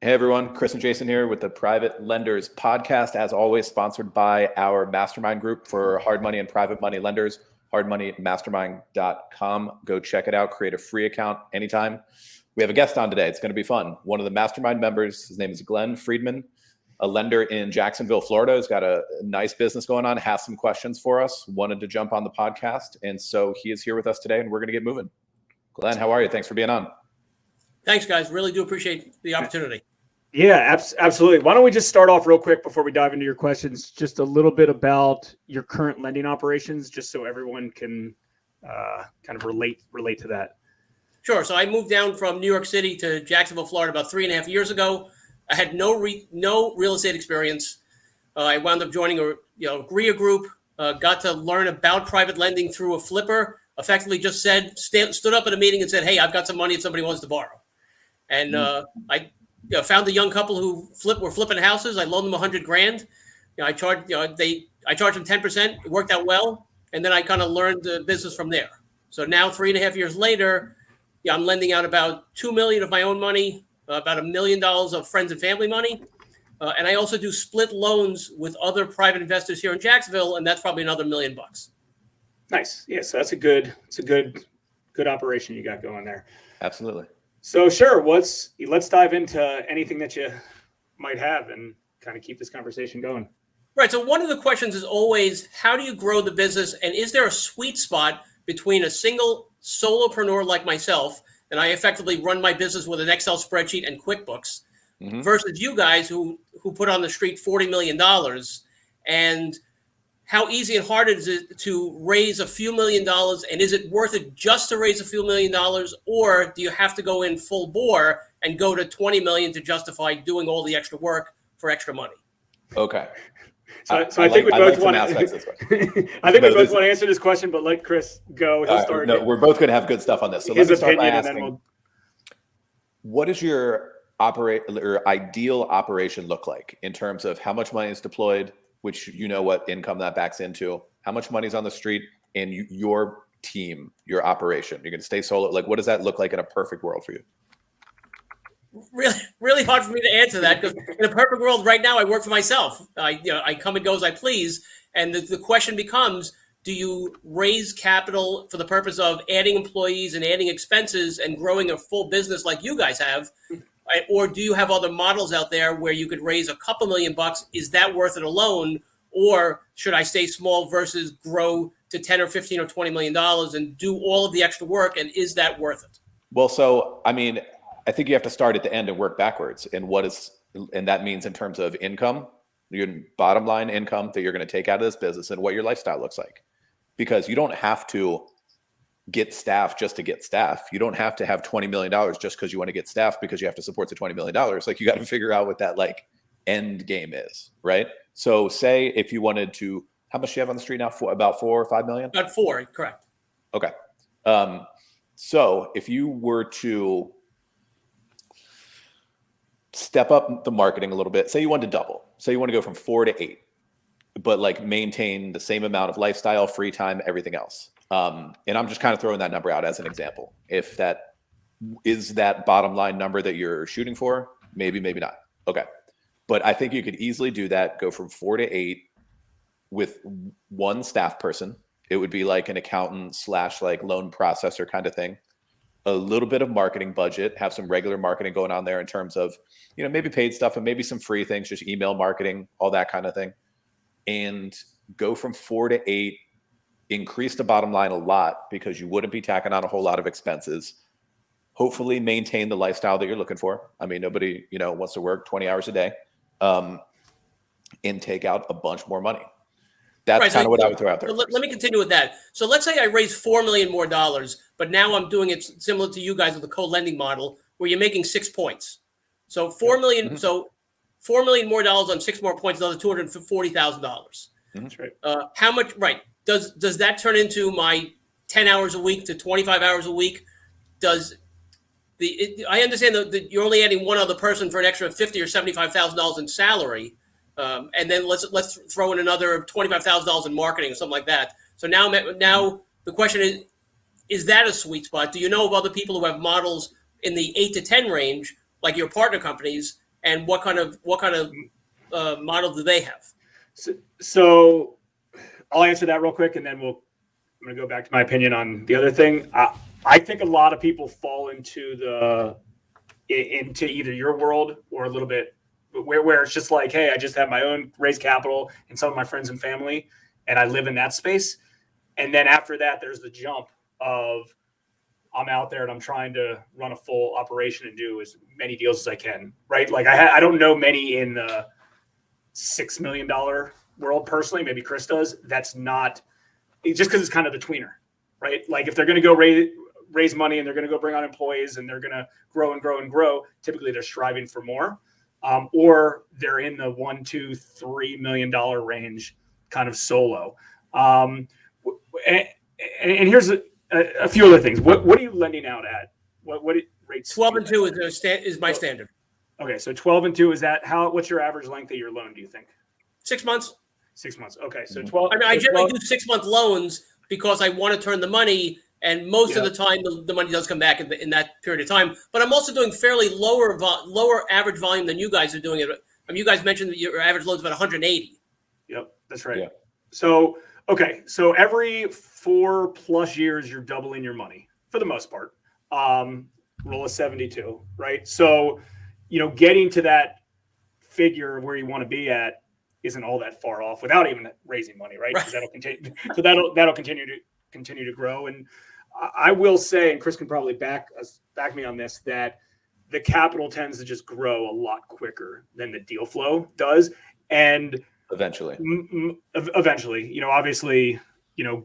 Hey everyone, Chris and Jason here with the Private Lenders Podcast, as always sponsored by our mastermind group for hard money and private money lenders, hardmoneymastermind.com. Go check it out, create a free account anytime. We have a guest on today. It's going to be fun. One of the mastermind members, his name is Glen Friedman, a lender in Jacksonville, Florida. He's got a nice business going on, has some questions for us, wanted to jump on the podcast. And so he is here with us today and we're going to get moving. Glen, how are you? Thanks for being on. Thanks, guys. Really do appreciate the opportunity. Yeah, absolutely. Why don't we just start off real quick before we dive into your questions, just a little bit about your current lending operations, just so everyone can kind of relate to that. Sure. So I moved down from New York City to Jacksonville, Florida about 3.5 years ago. I had no real estate experience. I wound up joining a GRIA group, got to learn about private lending through a flipper, effectively just stood up at a meeting and said, hey, I've got some money if somebody wants to borrow. And I found a young couple who were flipping houses. I loaned them $100,000. I charged them 10%. It worked out well, and then I kind of learned the business from there. So now, 3.5 years later, I'm lending out about $2 million of my own money, about $1 million of friends and family money, and I also do split loans with other private investors here in Jacksonville, and that's probably another $1 million. Nice. Yeah, so that's a good operation you got going there. Absolutely. So sure, let's dive into anything that you might have and kind of keep this conversation going. Right. So one of the questions is always, how do you grow the business? And is there a sweet spot between a single solopreneur like myself, and I effectively run my business with an Excel spreadsheet and QuickBooks, versus you guys who put on the street $40 million? And how easy and hard is it to raise a few $1 million? And is it worth it just to raise a few $1 million? Or do you have to go in full bore and go to 20 million to justify doing all the extra work for extra money? Okay. So I think we both want to answer this question, but let Chris go. He'll start. No, we're both going to have good stuff on this. So his let me start by opinion, asking, what is your ideal operation look like in terms of how much money is deployed, which you know what income that backs into, how much money's on the street, and your team, your operation? You're going to stay solo. Like, what does that look like in a perfect world for you? Really, really hard for me to answer that, because in a perfect world right now, I work for myself. I come and go as I please. And the question becomes, do you raise capital for the purpose of adding employees and adding expenses and growing a full business like you guys have? Or do you have other models out there where you could raise a couple $1 million? Is that worth it alone? Or should I stay small versus grow to 10 or 15 or $20 million and do all of the extra work? And is that worth it? Well, so, I mean, I think you have to start at the end and work backwards. And that means in terms of income, your bottom line income that you're going to take out of this business and what your lifestyle looks like. Because you don't have to get staff just to get staff. You don't have to have $20 million just because you want to get staff because you have to support the $20 million. Like, you got to figure out what that end game is, right? So say if you wanted to, how much do you have on the street now? About 4 or 5 million? About 4, correct. Okay. So if you were to step up the marketing a little bit, say you wanted to double, say you want to go from 4 to 8, but maintain the same amount of lifestyle, free time, everything else. And I'm just kind of throwing that number out as an example. If that is that bottom line number that you're shooting for, maybe not. Okay. But I think you could easily do that, go from 4 to 8 with one staff person. It would be like an accountant / loan processor kind of thing. A little bit of marketing budget, have some regular marketing going on there in terms of, maybe paid stuff and maybe some free things, just email marketing, all that kind of thing. And go from 4 to 8, increase the bottom line a lot because you wouldn't be tacking on a whole lot of expenses. Hopefully maintain the lifestyle that you're looking for. I mean, nobody, wants to work 20 hours a day, and take out a bunch more money. That's kind of what I would throw out there. Let me continue with that. So let's say I raise $4 million more, but now I'm doing it similar to you guys with the co-lending model where you're making 6 points. So $4 million, so $4 million more on 6 more points, another $240,000. That's right. How much? Right. Does that turn into my 10 hours a week to 25 hours a week? I understand that you're only adding one other person for an extra $50,000 or $75,000 in salary, and then let's throw in another $25,000 in marketing or something like that. So now the question is that a sweet spot? Do you know of other people who have models in the 8 to 10 range, like your partner companies, and what kind of model do they have? So I'll answer that real quick, and then I'm going to go back to my opinion on the other thing. I think a lot of people fall into either your world or a little bit where it's just like, hey, I just have my own raised capital and some of my friends and family, and I live in that space. And then after that, there's the jump of I'm out there and I'm trying to run a full operation and do as many deals as I can, right? Like I don't know many in the $6 million world personally. Maybe Chris does. That's not just because it's kind of the tweener, right? Like if they're going to go raise money and they're going to go bring on employees and they're going to grow and grow and grow, typically they're striving for more, or they're in the $1, $2, $3 million range kind of solo. And here's a few other things. What are you lending out at? What rates? 12 and 2 is my standard. Okay, so 12 and 2 is that what's your average length of your loan, do you think? 6 months. 6 months. Okay, so 12. I mean, I generally do 6-month loans because I want to turn the money, and most of the time the money does come back in that period of time. But I'm also doing fairly lower average volume than you guys are doing it. I mean, you guys mentioned that your average loan is about 180. Yep, that's right. Yeah. So okay, so every 4+ years you're doubling your money for the most part. Rule of 72, right? So getting to that figure where you want to be at isn't all that far off without even raising money, right? Because that'll continue. So that'll continue to grow. And I will say, and Chris can probably back me on this, that the capital tends to just grow a lot quicker than the deal flow does. And eventually, obviously,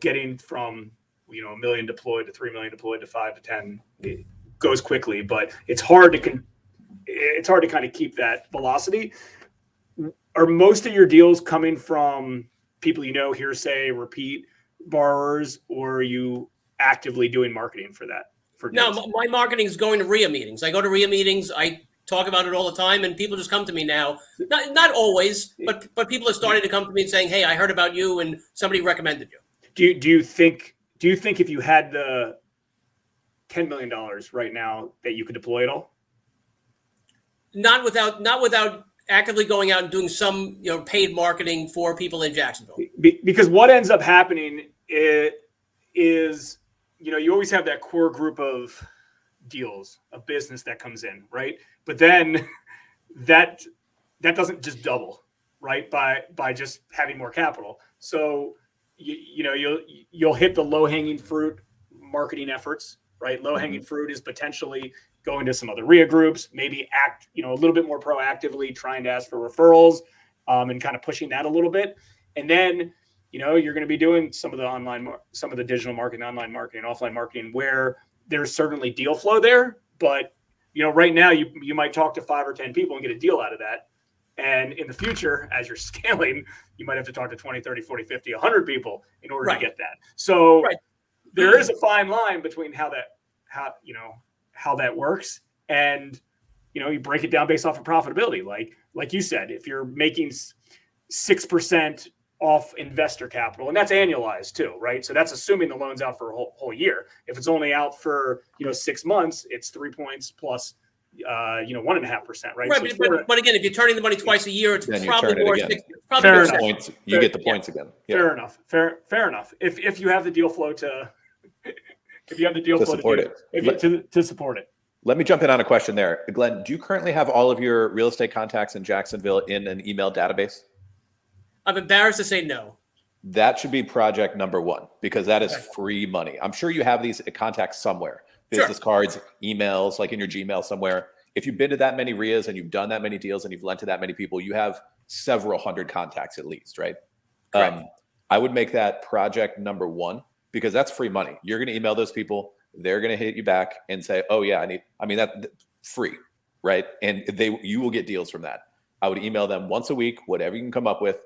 getting from $1 million deployed to $3 million deployed to 5 to 10 it goes quickly, but it's hard to kind of keep that velocity. Are most of your deals coming from people hearsay, repeat borrowers, or are you actively doing marketing for that? No, my marketing is going to RIA meetings. I go to RIA meetings. I talk about it all the time, and people just come to me now. Not always, but people are starting to come to me and saying, "Hey, I heard about you, and somebody recommended you." Do you think if you had the $10 million right now that you could deploy it all? Not without actively going out and doing some paid marketing for people in Jacksonville. Because what ends up happening is you always have that core group of deals of business that comes in, right? But then that doesn't just double, right? By just having more capital. So you'll hit the low-hanging fruit marketing efforts, right? Low-hanging fruit is potentially going to some other RIA groups, maybe act a little bit more proactively, trying to ask for referrals, and kind of pushing that a little bit. And then you're going to be doing some of the digital marketing, online marketing, offline marketing, where there's certainly deal flow there. But right now you might talk to 5 or 10 people and get a deal out of that. And in the future, as you're scaling, you might have to talk to 20, 30, 40, 50, 100 people in order to get that. So there is a fine line between how that works. And, you break it down based off of profitability. Like you said, if you're making 6% off investor capital, and that's annualized too, right? So that's assuming the loan's out for a whole year. If it's only out for, 6 months, it's 3 points plus 1.5%, right? Right, So but again, if you're turning the money twice a year, it's probably more. Fair enough. Points, you get the points again. Yeah. Fair enough. Fair enough. If you have the deal flow to support it. Let me jump in on a question there. Glenn, do you currently have all of your real estate contacts in Jacksonville in an email database? I'm embarrassed to say no. That should be project number 1, because that is free money. I'm sure you have these contacts somewhere. Business cards, emails, like in your Gmail somewhere. If you've been to that many RIAs and you've done that many deals and you've lent to that many people, you have several hundred contacts at least, right? I would make that project number 1, because that's free money. You're going to email those people. They're going to hit you back and say, "Oh yeah, that's free," right? And you will get deals from that. I would email them once a week, whatever you can come up with.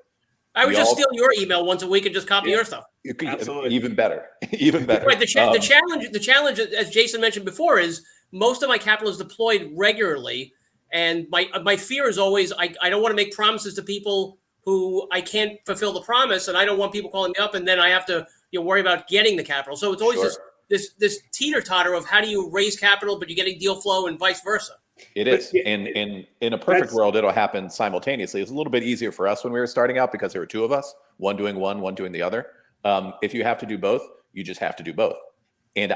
I would just steal your email once a week and just copy your stuff. Absolutely. Even better. Even better. Right. The challenge, as Jason mentioned before, is most of my capital is deployed regularly. And my fear is always, I don't want to make promises to people who I can't fulfill the promise. And I don't want people calling me up and then I have to worry about getting the capital. So it's always this teeter-totter of how do you raise capital, but you're getting deal flow and vice versa. It is. And in a perfect world, it'll happen simultaneously. It's a little bit easier for us when we were starting out because there were two of us, one doing one doing the other. If you have to do both, you just have to do both. And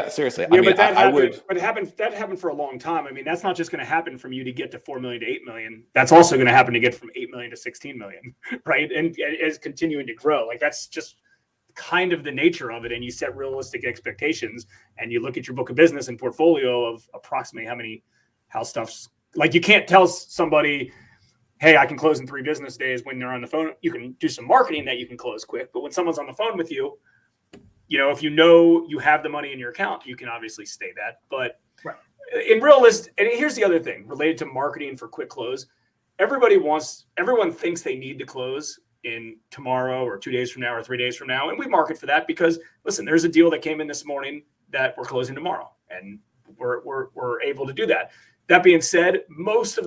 seriously. Yeah, but that happened for a long time. I mean, that's not just going to happen from you to get to 4 million to 8 million. That's also going to happen to get from 8 million to 16 million, right? And it's continuing to grow. Like that's just kind of the nature of it. And you set realistic expectations and you look at your book of business and portfolio of approximately how stuff's like. You can't tell somebody, hey, I can close in 3 business days when they're on the phone. You can do some marketing that you can close quick. But when someone's on the phone with you, if you know you have the money in your account, you can obviously stay that. But in and here's the other thing related to marketing for quick close. Everyone thinks they need to close in tomorrow or 2 days from now or 3 days from now. And we market for that because, listen, there's a deal that came in this morning that we're closing tomorrow. And we're able to do that. That being said, most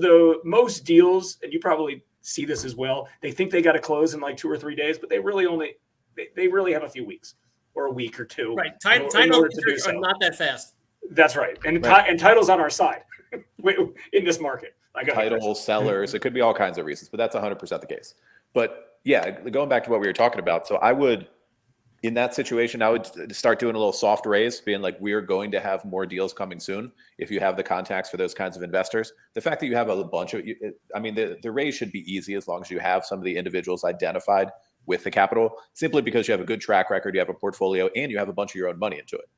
deals, and you probably see this as well, they think they got to close in like 2 or 3 days, but they really have a few weeks or a week or two. Right. Titles are not that fast. That's right. And title's on our side in this market. Title sellers, it could be all kinds of reasons, but that's 100% the case. But yeah, going back to what we were talking about. So in that situation, I would start doing a little soft raise, being like, we are going to have more deals coming soon. If you have the contacts for those kinds of investors, the fact that you have a bunch of, the raise should be easy as long as you have some of the individuals identified with the capital, simply because you have a good track record, you have a portportfolio, and you have a bunch of your own money into it.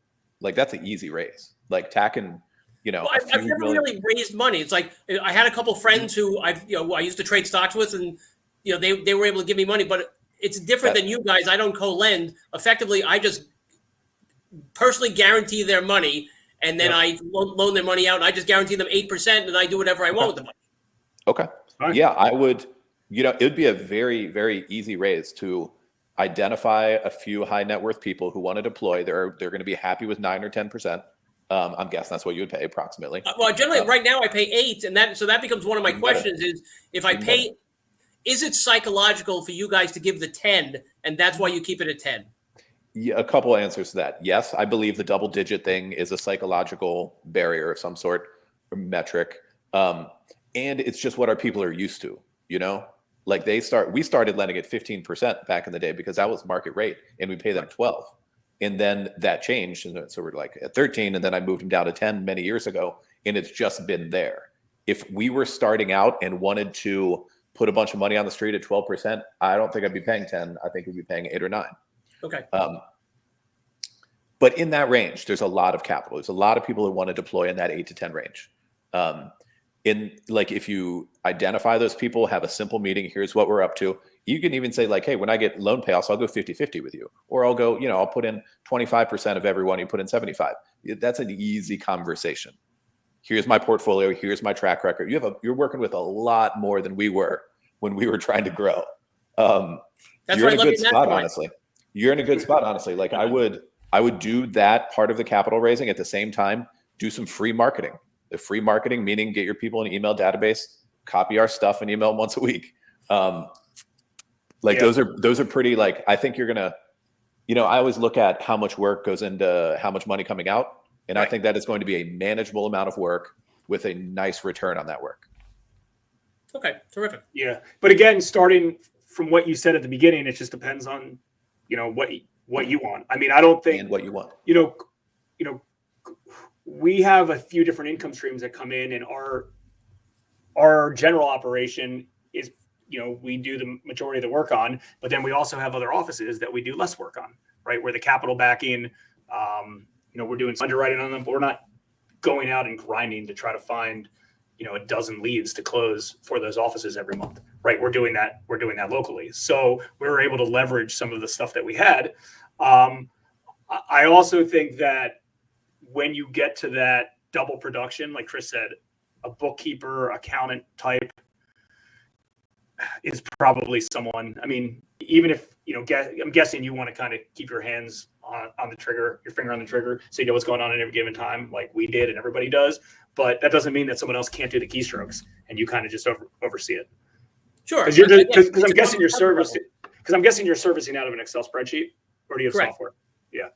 Like that's an easy raise. Like tacking, I've never really raised money. It's like I had a couple friends who I used to trade stocks with, and they were able to give me money, but it's different than you guys. I don't co-lend. Effectively, I just personally guarantee their money, and then I loan their money out, and I just guarantee them 8%, and I do whatever I want with the money. Okay. Right. Yeah, I would. It would be a very, very easy raise to identify a few high net worth people who want to deploy. They're going to be happy with 9 or 10%. I'm guessing that's what you would pay approximately. Well, generally, right now I pay 8, and that becomes one of my questions: is if I pay. Is it psychological for you guys to give the 10, and that's why you keep it at 10? Yeah, a couple of answers to that. Yes, I believe the double digit thing is a psychological barrier of some sort, or metric. And it's just what our people are used to, Like we started lending at 15% back in the day because that was market rate, and we pay them 12. And then that changed. And so we're like at 13, and then I moved them down to 10 many years ago, and it's just been there. If we were starting out and wanted to put a bunch of money on the street at 12%, I don't think I'd be paying 10. I think we'd be paying 8 or 9. Okay. But in that range, there's a lot of capital. There's a lot of people who want to deploy in that 8 to 10 range. If you identify those people, have a simple meeting, here's what we're up to. You can even say like, hey, when I get loan payoffs, I'll go 50-50 with you. Or I'll go, I'll put in 25% of everyone, you put in 75. That's an easy conversation. Here's my portfolio. Here's my track record. You're working with a lot more than we were when we were trying to grow. You're in a good spot, honestly. You're in a good spot, honestly. Like I would do that part of the capital raising at the same time, do some free marketing. The free marketing meaning get your people in an email database, copy our stuff and email them once a week. Those are pretty, like, I think you're going to, I always look at how much work goes into how much money coming out. And I think that is going to be a manageable amount of work with a nice return on that work. Okay, terrific. Yeah, but again, starting from what you said at the beginning, it just depends on, what you want. I mean, I don't think and what you want. We have a few different income streams that come in, and our general operation is, we do the majority of the work on, but then we also have other offices that we do less work on, right? Where the capital backing. We're doing underwriting on them, but we're not going out and grinding to try to find, a dozen leads to close for those offices every month, right? We're doing that locally. So we were able to leverage some of the stuff that we had. I also think that when you get to that double production, like Chris said, a bookkeeper, accountant type is probably someone, even if, I'm guessing you want to kind of keep your hands on the trigger, your finger on the trigger, so you know what's going on at every given time, like we did and everybody does. But that doesn't mean that someone else can't do the keystrokes and you kind of just oversee it. Sure. Because I'm guessing you're servicing out of an Excel spreadsheet, or do you have software? Yeah.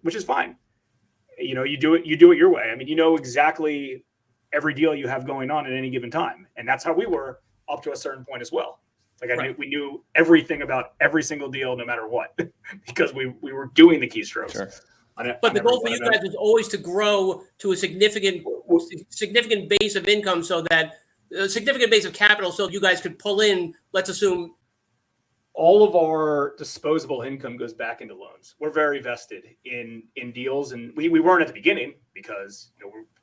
Which is fine. You do it your way. Exactly every deal you have going on at any given time. And that's how we were up to a certain point as well. Like we knew everything about every single deal, no matter what, because we were doing the keystrokes. Sure. But the goal for you guys was always to grow to a significant base of income, so that a significant base of capital, so you guys could pull in, let's assume, all of our disposable income goes back into loans. We're very vested in deals, and we weren't at the beginning because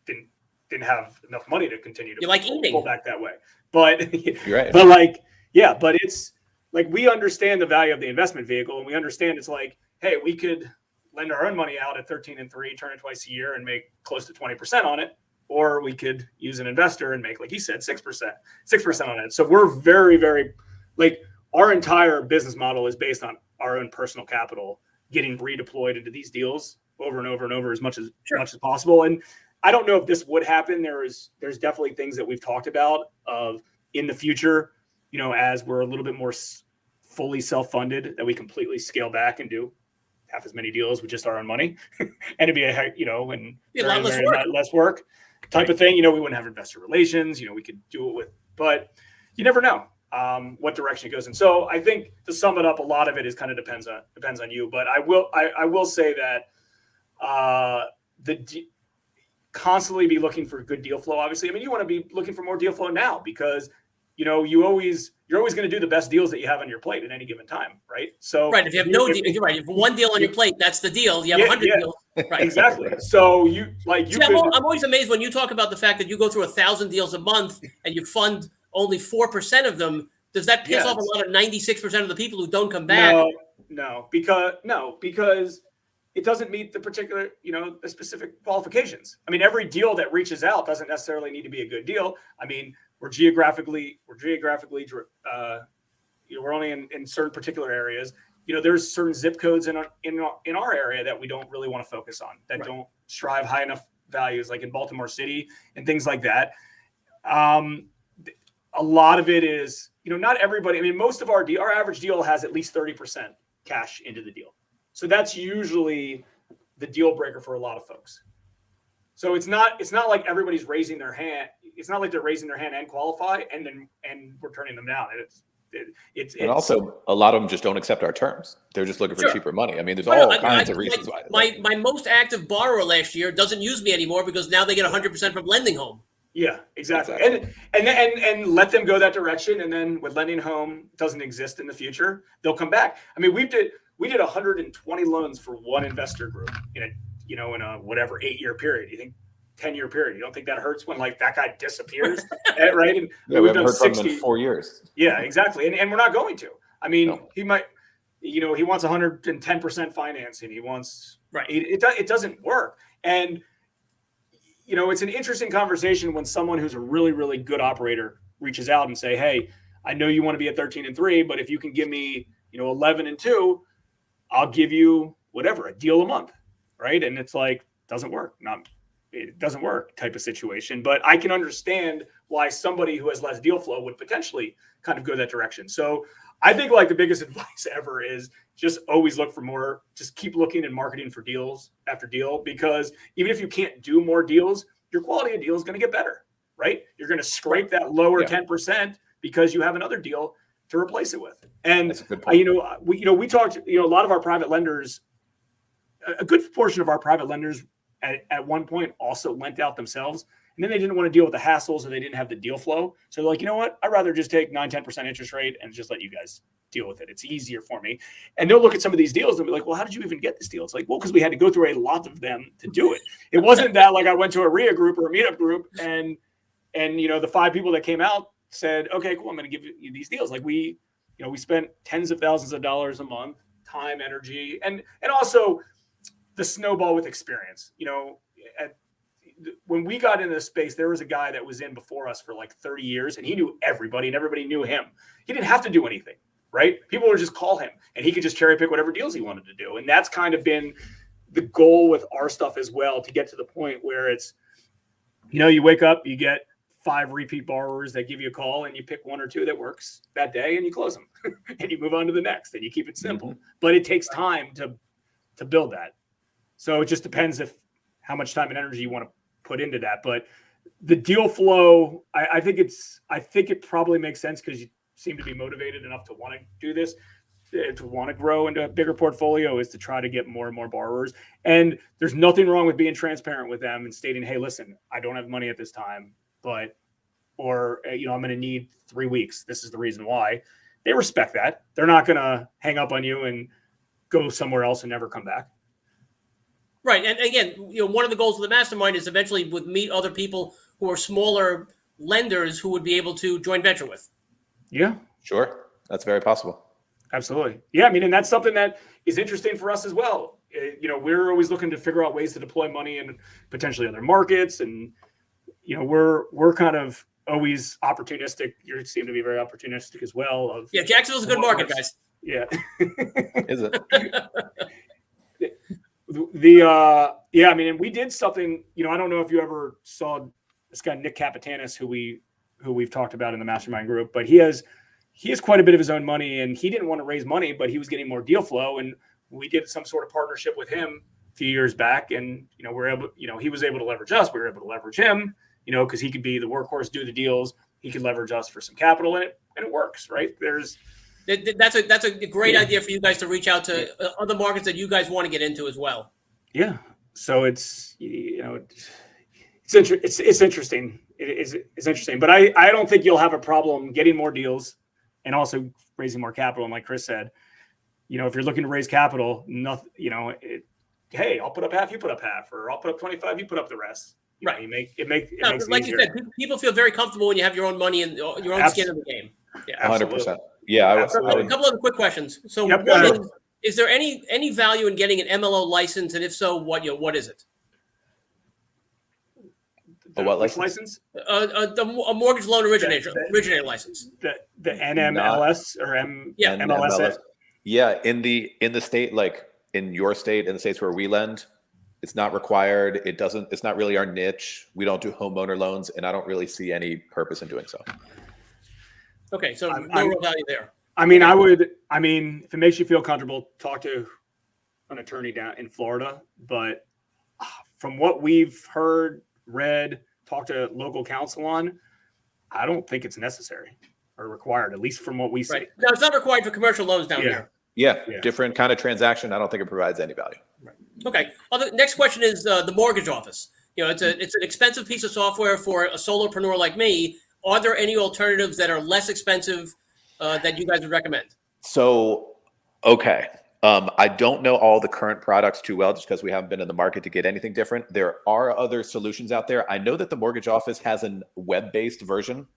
we didn't have enough money to continue to pull back that way. But you're right. But like, yeah, but it's like we understand the value of the investment vehicle, and we understand it's like, hey, we could lend our own money out at 13 and 3, turn it twice a year, and make close to 20% on it, or we could use an investor and make, like he said, 6% on it. So we're very, very like. Our entire business model is based on our own personal capital getting redeployed into these deals over and over and over as much as possible. And I don't know if this would happen. There's definitely things that we've talked about of in the future, as we're a little bit more fully self-funded, that we completely scale back and do half as many deals with just our own money, and it'd be a lot less work type of thing. We wouldn't have investor relations. We could do it with, but you never know what direction it goes in. So I think to sum it up, a lot of it is kind of depends on you. But I will say that constantly be looking for good deal flow. Obviously, I mean, you want to be looking for more deal flow now because you're always going to do the best deals that you have on your plate at any given time, right? So if you have no deal, you're right. If one deal on your plate, that's the deal. You have 100 deals, right? Exactly. So I'm always amazed when you talk about the fact that you go through 1,000 deals a month and you fund only 4% of them. Does that piss off a lot of 96% of the people who don't come back? No, because it doesn't meet the particular, the specific qualifications. I mean, every deal that reaches out doesn't necessarily need to be a good deal. I mean, we're geographically, we're only in certain particular areas. There's certain zip codes in our area that we don't really want to focus on, that don't strive high enough values, like in Baltimore City and things like that. A lot of it is, not everybody. I mean, most of our average deal has at least 30% cash into the deal. So that's usually the deal breaker for a lot of folks. So it's not like everybody's raising their hand. It's not like they're raising their hand and qualify and we're turning them down. And also a lot of them just don't accept our terms. They're just looking for cheaper money. I mean, there's all kinds of reasons why. My most active borrower last year doesn't use me anymore because now they get 100% from lending home. Yeah, exactly. And let them go that direction. And then with lending home doesn't exist in the future, they'll come back. I mean, we did 120 loans for one investor group in a 8-year period. You think 10-year period? You don't think that hurts when like that guy disappears, right? And we haven't heard from him in 4 years. Yeah, exactly. And we're not going to. I mean, he might, he wants 110% financing. He wants It doesn't work. And it's an interesting conversation when someone who's a really, really good operator reaches out and say, hey, I know you want to be at 13 and 3, but if you can give me, 11 and 2, I'll give you whatever, a deal a month. Right. And it's like, it doesn't work type of situation, but I can understand why somebody who has less deal flow would potentially kind of go that direction. So I think like the biggest advice ever is just always look for more, just keep looking and marketing for deals after deal, because even if you can't do more deals, your quality of deal is going to get better, right? You're going to scrape that lower 10% because you have another deal to replace it with. And, we talked, a lot of our private lenders, a good portion of our private lenders at one point also lent out themselves. And then they didn't want to deal with the hassles, or they didn't have the deal flow. So they're like, you know what? I'd rather just take 9-10% interest rate and just let you guys deal with it. It's easier for me. And they'll look at some of these deals and be like, well, how did you even get this deal? It's like, well, because we had to go through a lot of them to do it. It wasn't that like I went to a RIA group or a meetup group and the 5 people that came out said, okay, cool, I'm going to give you these deals. Like we spent tens of thousands of dollars a month, time, energy, and also the snowball with experience. When we got into this space, there was a guy that was in before us for like 30 years and he knew everybody and everybody knew him. He didn't have to do anything, right? People would just call him and he could just cherry pick whatever deals he wanted to do. And that's kind of been the goal with our stuff as well, to get to the point where it's, you wake up, you get 5 repeat borrowers that give you a call and you pick 1 or 2 that works that day and you close them and you move on to the next and you keep it simple. Mm-hmm. But it takes time to build that. So it just depends how much time and energy you want to put into that. But the deal flow, I think it probably makes sense because you seem to be motivated enough to want to do this, to want to grow into a bigger portfolio, is to try to get more and more borrowers. And there's nothing wrong with being transparent with them and stating, hey, listen, I don't have money at this time, or I'm going to need 3 weeks. This is the reason why. They respect that. They're not going to hang up on you and go somewhere else and never come back. Right. And again, one of the goals of the mastermind is eventually would meet other people who are smaller lenders who would be able to joint venture with. Yeah, Sure. That's very possible. absolutely. Yeah. I mean, and that's something that is interesting for us as well. We're always looking to figure out ways to deploy money in potentially other markets. And, we're kind of always opportunistic. You seem to be very opportunistic as well. Yeah. Jacksonville's a good market, guys. Yeah. Is it? I mean, and we did something, I don't know if you ever saw this guy, Nick Capitanis, who we've talked about in the mastermind group, but he has quite a bit of his own money, and he didn't want to raise money, but he was getting more deal flow. And we did some sort of partnership with him a few years back. And, he was able to leverage us. We were able to leverage him, because he could be the workhorse, do the deals. He could leverage us for some capital in it, and it works, right? That's a great idea for you guys to reach out to other markets that you guys want to get into as well. Yeah. So it's interesting. It's interesting, but I don't think you'll have a problem getting more deals and also raising more capital. And like Chris said, if you're looking to raise capital, nothing, hey, I'll put up half, you put up half, or I'll put up 25, you put up the rest. Right. It makes it like easier. you said, people feel very comfortable when you have your own money and your own skin in the game. Yeah. 100%. Yeah. I would, A couple other quick questions. So Yep, one is there any value in getting an MLO license? And if so, what is it? A what license? A mortgage loan originator license. The NMLS or MLS. Yeah. In the state, like in your state, in the states where we lend, it's not required. It's not really our niche. We don't do homeowner loans, and I don't really see any purpose in doing so. Okay. So no real value there. I mean, if it makes you feel comfortable, talk to an attorney down in Florida. But from what we've heard, read, talked to local counsel on, I don't think it's necessary or required, at least from what we see. Right. No, it's not required for commercial loans down here. Yeah. Different kind of transaction. I don't think it provides any value. Right. Okay. Next question is the mortgage office. It's an expensive piece of software for a solopreneur like me. Are there any alternatives that are less expensive that you guys would recommend? So, okay. I don't know all the current products too well just because we haven't been in the market to get anything different. There are other solutions out there. I know that the mortgage office has a web-based version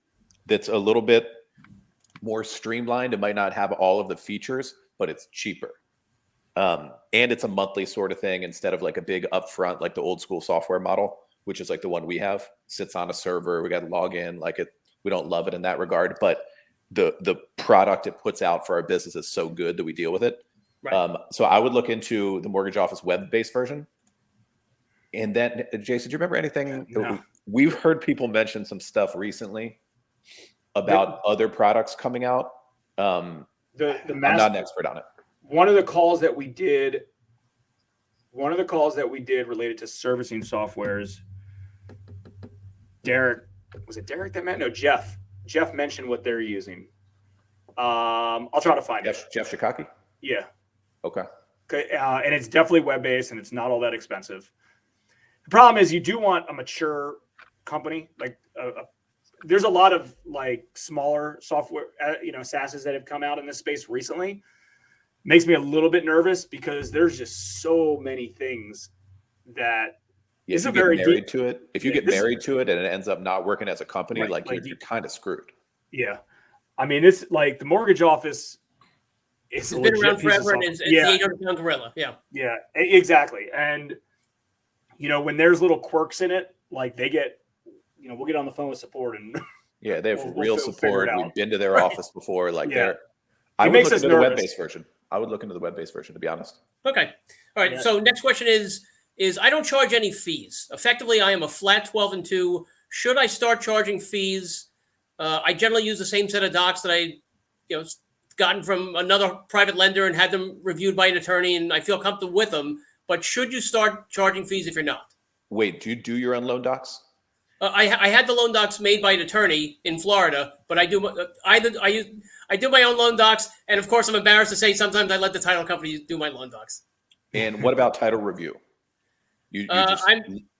that's a little bit more streamlined. It might not have all of the features, but it's cheaper. And it's a monthly sort of thing instead of like a big upfront, like the old school software model, which is like the one we have. Sits on a server. We got to log in. We don't love it in that regard, but the product it puts out for our business is so good that we deal with it. Right. So I would look into the mortgage office web-based version. And then, Jason, do you remember anything? No. We've heard people mention some stuff recently about other products coming out. I'm not an expert on it. One of the calls that we did related to servicing softwares, was it Derek that meant? No, Jeff. Jeff mentioned what they're using. I'll try to find it. Jeff Shikaki? Yeah. Okay. And it's definitely web-based and it's not all that expensive. The problem is you do want a mature company. Like there's a lot of like smaller software, SaaSes that have come out in this space recently. Makes me a little bit nervous because there's just so many things that if you get married to it, if you get married to it and it ends up not working as a company, right, you're kind of screwed. Yeah. I mean, it's like the mortgage office. It's been around forever and it's the 800-pound gorilla. Yeah. Yeah, exactly. And, when there's little quirks in it, like they get, we'll get on the phone with support and yeah, they have real support. We've been to their office before. I would look into the web-based version. I would look into the web-based version, to be honest. Okay. All right. Yeah. So next question is I don't charge any fees. Effectively, I am a flat 12-2. Should I start charging fees? I generally use the same set of docs that I, gotten from another private lender and had them reviewed by an attorney, and I feel comfortable with them. But should you start charging fees if you're not? Wait, do you do your own loan docs? I had the loan docs made by an attorney in Florida, but I do my own loan docs, and of course I'm embarrassed to say sometimes I let the title company do my loan docs. And what about title review? You just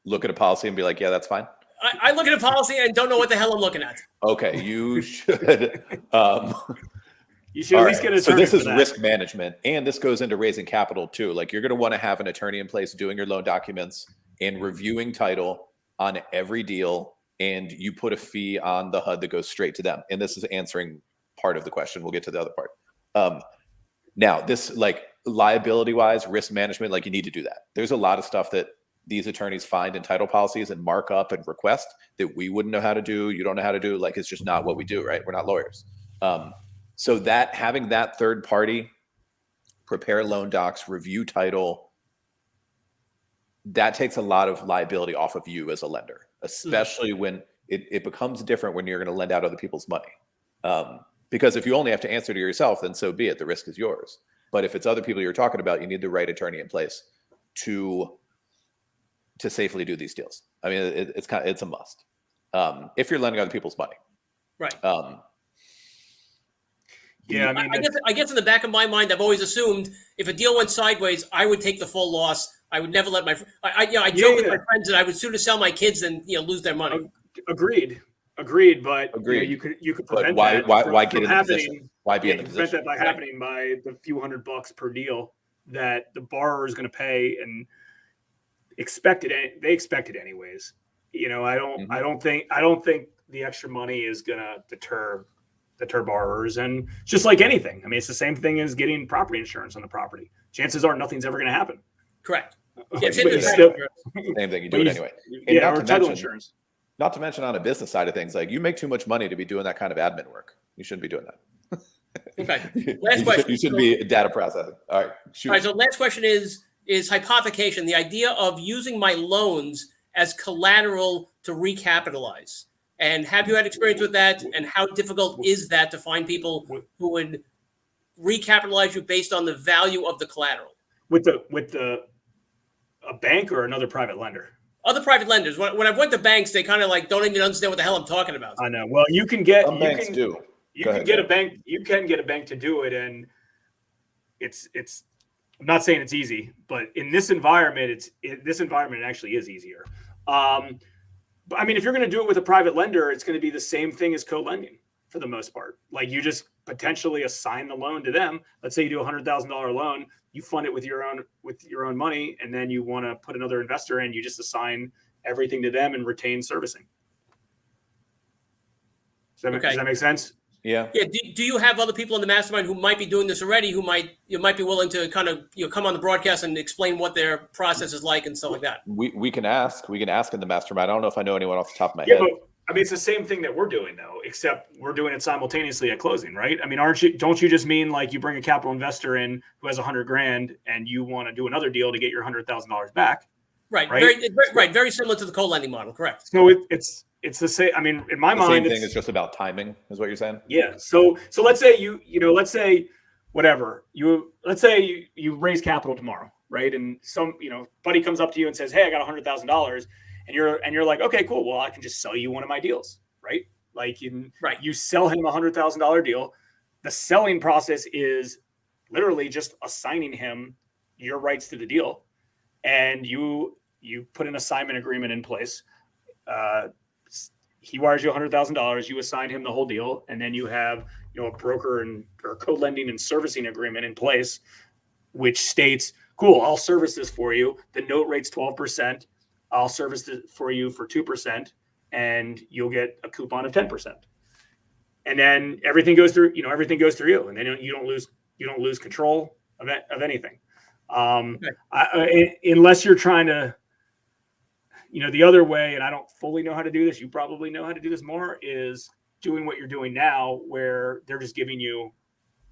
look at a policy and be like, yeah, that's fine. I look at a policy and don't know what the hell I'm looking at. Okay, you should. You should at least get an attorney. So this is risk management, and this goes into raising capital too. Like you're going to want to have an attorney in place doing your loan documents and reviewing title on every deal, and you put a fee on the HUD that goes straight to them. And this is answering part of the question. We'll get to the other part. Now, this like liability-wise, risk management, like you need to do that. There's a lot of stuff that these attorneys find in title policies and mark up and request that we wouldn't know how to do. You don't know how to do. Like it's just not what we do, right? We're not lawyers. So that having that third party prepare loan docs, review title, that takes a lot of liability off of you as a lender, especially when it becomes different when you're going to lend out other people's money. Because if you only have to answer to yourself, then so be it. The risk is yours. But if it's other people you're talking about, you need the right attorney in place to safely do these deals. I mean, it's a must if you're lending other people's money. Right. Yeah, I mean, I guess in the back of my mind, I've always assumed if a deal went sideways, I would take the full loss. I would never let my I joke with my friends that I would sooner sell my kids than lose their money. Agreed. But you could prevent that. Why get in the happening? position? Why be in the position? Prevent that by happening by the few $100 per deal that the borrower is going to pay and expect it. They expect it anyways. I don't think the extra money is going to deter borrowers. And just like anything, I mean, it's the same thing as getting property insurance on the property. Chances are nothing's ever going to happen. Correct. Same thing. You do it anyway. And or title insurance. Not to mention on a business side of things, like you make too much money to be doing that kind of admin work. You shouldn't be doing that. Okay. Last question. You shouldn't be data processing. All right. Shoot. All right. So last question is hypothecation, the idea of using my loans as collateral to recapitalize. And have you had experience with that? And how difficult is that to find people who would recapitalize you based on the value of the collateral? With a bank or another private lender? Other private lenders. When I went to banks, they kind of like don't even understand what the hell I'm talking about. I know. Well, you can get banks do. You can get a bank. You can get a bank to do it, and it's. I'm not saying it's easy, but in this environment, it actually is easier. But I mean, if you're going to do it with a private lender, it's going to be the same thing as co-lending for the most part. Like you just potentially assign the loan to them. Let's say you do $100,000 loan, you fund it with your own money, and then you want to put another investor in. You just assign everything to them and retain servicing. Does that make sense? Yeah. Yeah. Do you have other people in the mastermind who might be doing this already? Who might be willing to kind of come on the broadcast and explain what their process is like and stuff like that? We can ask. We can ask in the mastermind. I don't know if I know anyone off the top of my head. But I mean, it's the same thing that we're doing though, except we're doing it simultaneously at closing, right? I mean, don't you just mean like you bring a capital investor in who has $100,000 and you want to do another deal to get your $100,000 back? Right. Very similar to the co-lending model. Correct. So it's the same. I mean, in my mind, the same thing is just about timing, is what you're saying. Yeah. So let's say let's say you raise capital tomorrow, right? And some buddy comes up to you and says, "Hey, I got $100,000," and you're like, "Okay, cool. Well, I can just sell you one of my deals, right?" Like you sell him a $100,000 deal. The selling process is literally just assigning him your rights to the deal, and you put an assignment agreement in place. He wires you $100,000. You assign him the whole deal, and then you have a broker or co-lending and servicing agreement in place, which states, "Cool, I'll service this for you. The note rate's 12%. I'll service it for you for 2%, and you'll get a coupon of 10%." And then everything goes through. Everything goes through you, and then you don't lose control of anything, unless you're trying to. The other way, and I don't fully know how to do this, you probably know how to do this more, is doing what you're doing now, where they're just giving you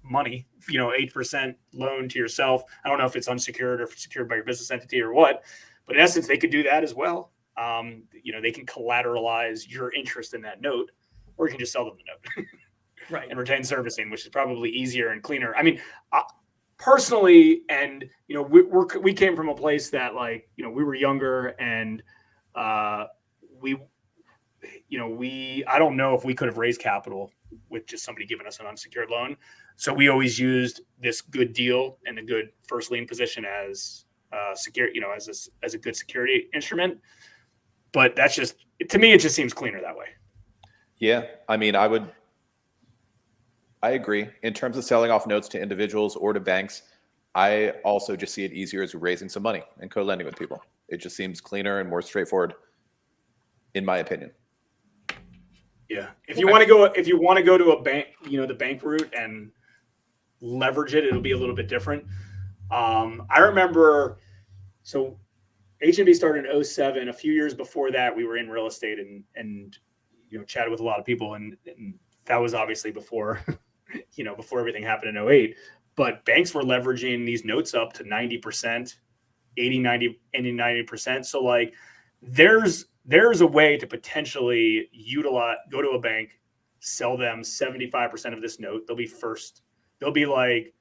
money, 8% loan to yourself. I don't know if it's unsecured or if it's secured by your business entity or what, but in essence, they could do that as well. They can collateralize your interest in that note, or you can just sell them the note, right, and retain servicing, which is probably easier and cleaner. I mean, personally, and we came from a place that we were younger and I don't know if we could have raised capital with just somebody giving us an unsecured loan. So we always used this good deal and a good first lien position as secure, as a good security instrument. But that's just, to me, it just seems cleaner that way. Yeah. I mean, I agree. In terms of selling off notes to individuals or to banks, I also just see it easier as raising some money and co-lending with people. It just seems cleaner and more straightforward, in my opinion. Yeah. If you want to go to a bank, the bank route and leverage it, it'll be a little bit different. I remember, so HMB started in 2007. A few years before that, we were in real estate and chatted with a lot of people. And that was obviously before, before everything happened in 2008. But banks were leveraging these notes up to 90%, 80, 90, and 90%. So like there's a way to potentially go to a bank, sell them 75% of this note. They'll be first. They'll be like,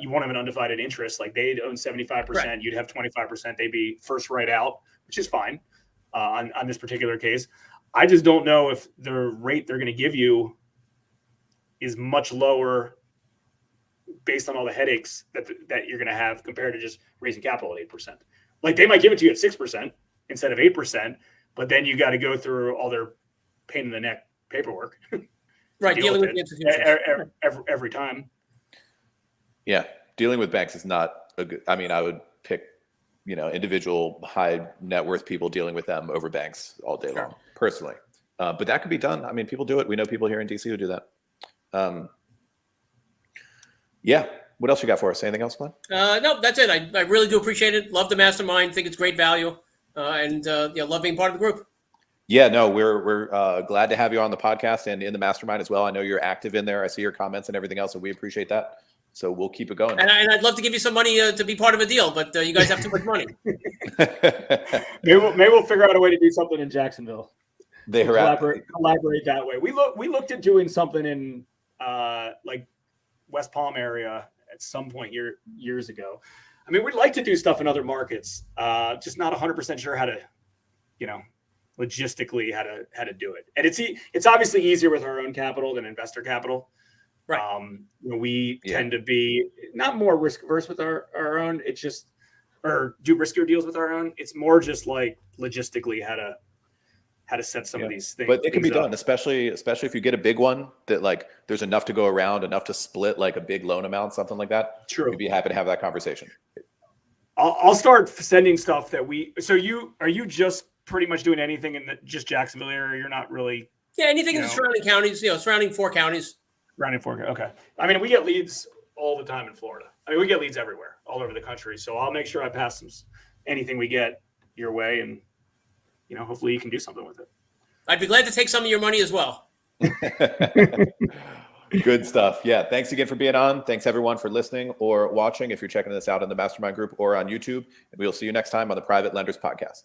you won't have an undivided interest. Like they'd own 75%, right. You'd have 25%. They'd be first right out, which is fine on this particular case. I just don't know if the rate they're going to give you is much lower based on all the headaches that you're going to have compared to just raising capital at 8%. Like they might give it to you at 6% instead of 8%, but then you got to go through all their pain in the neck paperwork. Right, dealing with the institutions every time. Yeah, dealing with banks is not a good. I mean, I would pick, individual high net worth people, dealing with them over banks all day long, personally. But that could be done. I mean, people do it. We know people here in DC who do that. Yeah. What else you got for us? Anything else, Glenn? No, that's it. I really do appreciate it. Love the mastermind. Think it's great value, and love being part of the group. Yeah, no, we're glad to have you on the podcast and in the mastermind as well. I know you're active in there. I see your comments and everything else, and we appreciate that. So we'll keep it going. And I'd love to give you some money to be part of a deal, but you guys have too much money. maybe we'll figure out a way to do something in Jacksonville. Collaborate that way. We looked at doing something in like West Palm area at some point years ago. I mean, we'd like to do stuff in other markets, just not 100% sure how to, logistically how to do it. And it's obviously easier with our own capital than investor capital. Right. We tend to be not more risk averse with our own. It's just, or do riskier deals with our own. It's more just like logistically how to set some of these things. But it can be done, especially if you get a big one that like there's enough to go around, enough to split like a big loan amount, something like that. True. We'd be happy to have that conversation. I'll start sending stuff that are you just pretty much doing anything in just Jacksonville area? You're not really. Yeah. Anything in the surrounding counties, surrounding 4 counties. Surrounding 4. Okay. I mean, we get leads all the time in Florida. I mean, we get leads everywhere, all over the country. So I'll make sure I pass anything we get your way, and hopefully you can do something with it. I'd be glad to take some of your money as well. Good stuff. Yeah. Thanks again for being on. Thanks everyone for listening or watching if you're checking this out in the mastermind group or on YouTube. And we'll see you next time on the Private Lenders Podcast.